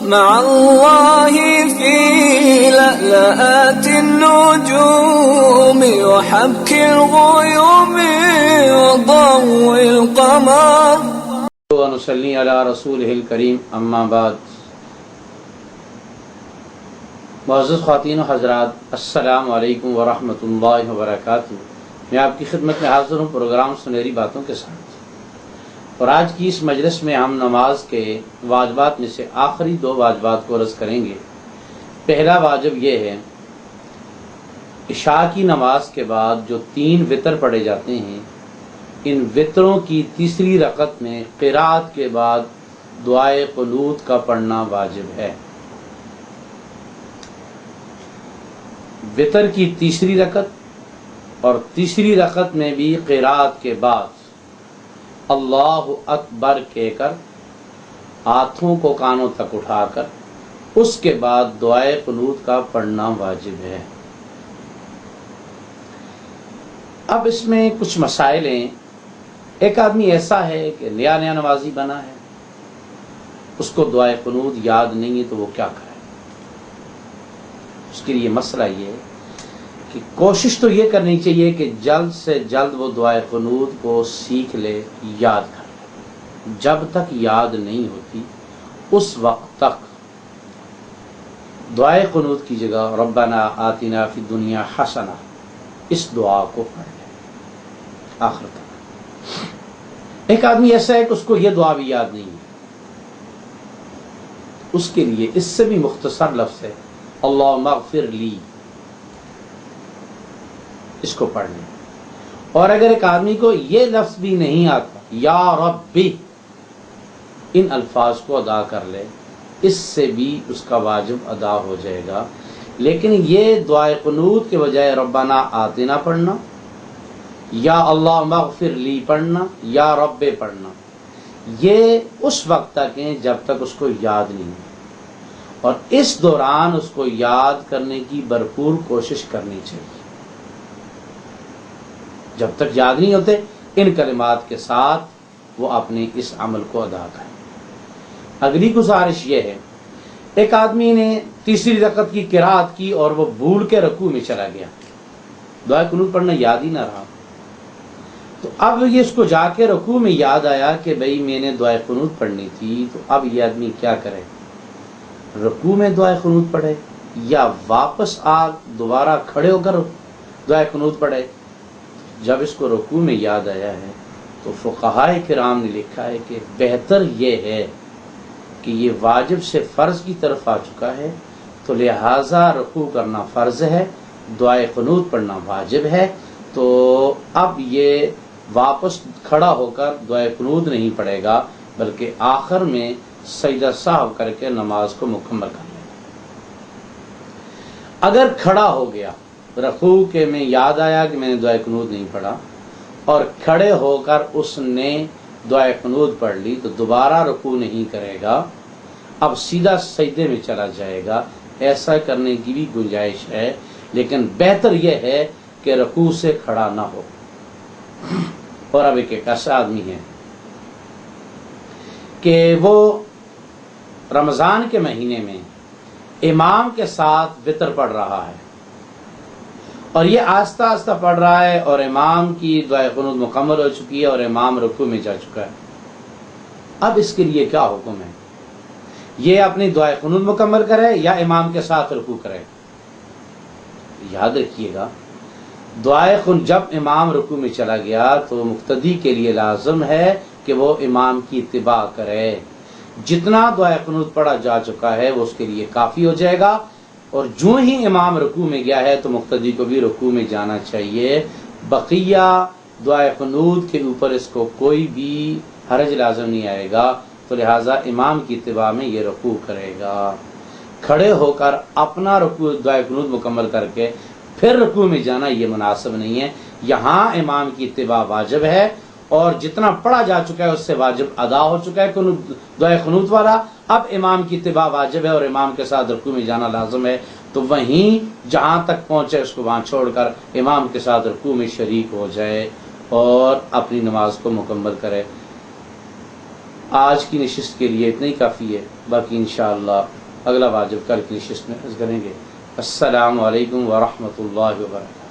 مع الله في لألآت النجوم وحبك الغيوم وضوء القمر ونصلي على رسوله الکریم اما بعد. معزز خواتین و حضرات، السلام علیکم ورحمۃ اللہ وبرکاتہ. میں آپ کی خدمت میں حاضر ہوں پروگرام سنہری باتوں کے ساتھ، اور آج کی اس مجلس میں ہم نماز کے واجبات میں سے آخری 2 واجبات کو عرض کریں گے. پہلا واجب یہ ہے، عشاء کی نماز کے بعد جو 3 وتر پڑھے جاتے ہیں، ان وطروں کی تیسری رکعت میں قرات کے بعد دعائے قنوت کا پڑھنا واجب ہے. وطر کی تیسری رکعت اور تیسری رکعت میں بھی قرات کے بعد اللہ اکبر کہہ کر ہاتھوں کو کانوں تک اٹھا کر اس کے بعد دعائے قنوت کا پڑھنا واجب ہے. اب اس میں کچھ مسائل ہیں. ایک آدمی ایسا ہے کہ نیا نمازی بنا ہے، اس کو دعائے قنوت یاد نہیں ہے، تو وہ کیا کرے؟ اس کے لیے مسئلہ یہ ہے کہ کوشش تو یہ کرنی چاہیے کہ جلد سے جلد وہ دعائے قنوت کو سیکھ لے، یاد کر لے. جب تک یاد نہیں ہوتی اس وقت تک دعائے قنوت کی جگہ ربنا آتنا فی الدنیا حسنہ اس دعا کو پڑھ لے آخر تک. ایک آدمی ایسا ہے کہ اس کو یہ دعا بھی یاد نہیں ہے، اس کے لیے اس سے بھی مختصر لفظ ہے اللہم اغفر لی، اس کو پڑھ لیں. اور اگر ایک آدمی کو یہ لفظ بھی نہیں آتا، یا ربی، ان الفاظ کو ادا کر لے، اس سے بھی اس کا واجب ادا ہو جائے گا. لیکن یہ دعائے قنوت کے بجائے ربنا آتنا پڑھنا یا اللہم اغفر لی پڑھنا یا رب پڑھنا، یہ اس وقت تک ہیں جب تک اس کو یاد نہیں ہے، اور اس دوران اس کو یاد کرنے کی بھرپور کوشش کرنی چاہیے. جب تک یاد نہیں ہوتے ان کلمات کے ساتھ وہ اپنے اس عمل کو ادا کریں. اگلی گزارش یہ ہے، ایک آدمی نے تیسری رکعت کی قرات کی اور وہ بھول کے رکوع میں چلا گیا، دعائے قنوت پڑھنا یاد ہی نہ رہا. تو اب یہ اس کو جا کے رکوع میں یاد آیا کہ بھئی میں نے دعائے قنوت پڑھنی تھی. تو اب یہ آدمی کیا کرے؟ رکوع میں دعائے قنوت پڑھے یا واپس دوبارہ کھڑے ہو کر دعائے قنوت پڑھے؟ جب اس کو رکوع میں یاد آیا ہے تو فقہائے کرام نے لکھا ہے کہ بہتر یہ ہے کہ یہ واجب سے فرض کی طرف آ چکا ہے، تو لہٰذا رکوع کرنا فرض ہے، دعائے قنوت پڑھنا واجب ہے. تو اب یہ واپس کھڑا ہو کر دعائے قنوت نہیں پڑھے گا، بلکہ آخر میں سجدہ سہو کر کے نماز کو مکمل کر لے گا. اگر کھڑا ہو گیا، رکوع کے میں یاد آیا کہ میں نے دعائے قنوت نہیں پڑھا اور کھڑے ہو کر اس نے دعائے قنوت پڑھ لی، تو دوبارہ رکوع نہیں کرے گا، اب سیدھا سجدے میں چلا جائے گا. ایسا کرنے کی بھی گنجائش ہے، لیکن بہتر یہ ہے کہ رکوع سے کھڑا نہ ہو. اور اب ایک ایسا آدمی ہے کہ وہ رمضان کے مہینے میں امام کے ساتھ وطر پڑھ رہا ہے، اور یہ آہستہ آہستہ پڑھ رہا ہے، اور امام کی دعائے قنوت مکمل ہو چکی ہے اور امام رکوع میں جا چکا ہے. اب اس کے لیے کیا حکم ہے؟ یہ اپنی دعائے قنوت مکمل کرے یا امام کے ساتھ رکوع کرے؟ یاد رکھیے گا، دعائے قنوت جب امام رکوع میں چلا گیا تو مقتدی کے لیے لازم ہے کہ وہ امام کی اتباع کرے. جتنا دعائے قنوت پڑھا جا چکا ہے وہ اس کے لیے کافی ہو جائے گا، اور جو ہی امام رکوع میں گیا ہے تو مقتدی کو بھی رکوع میں جانا چاہیے. بقیہ دعائے قنوت کے اوپر اس کو کوئی بھی حرج لازم نہیں آئے گا، تو لہٰذا امام کی اتباع میں یہ رکوع کرے گا. کھڑے ہو کر اپنا رکوع دعائے قنوت مکمل کر کے پھر رکوع میں جانا یہ مناسب نہیں ہے. یہاں امام کی اتباع واجب ہے، اور جتنا پڑھا جا چکا ہے اس سے واجب ادا ہو چکا ہے دعائے قنوت والا. اب امام کی اتباع واجب ہے اور امام کے ساتھ رکوع میں جانا لازم ہے. تو وہیں جہاں تک پہنچے اس کو وہاں چھوڑ کر امام کے ساتھ رکوع میں شریک ہو جائے اور اپنی نماز کو مکمل کرے. آج کی نشست کے لیے اتنا ہی کافی ہے، باقی انشاءاللہ اگلا واجب کل کی نشست میں عرض کریں گے۔ السلام علیکم ورحمۃ اللہ وبرکاتہ۔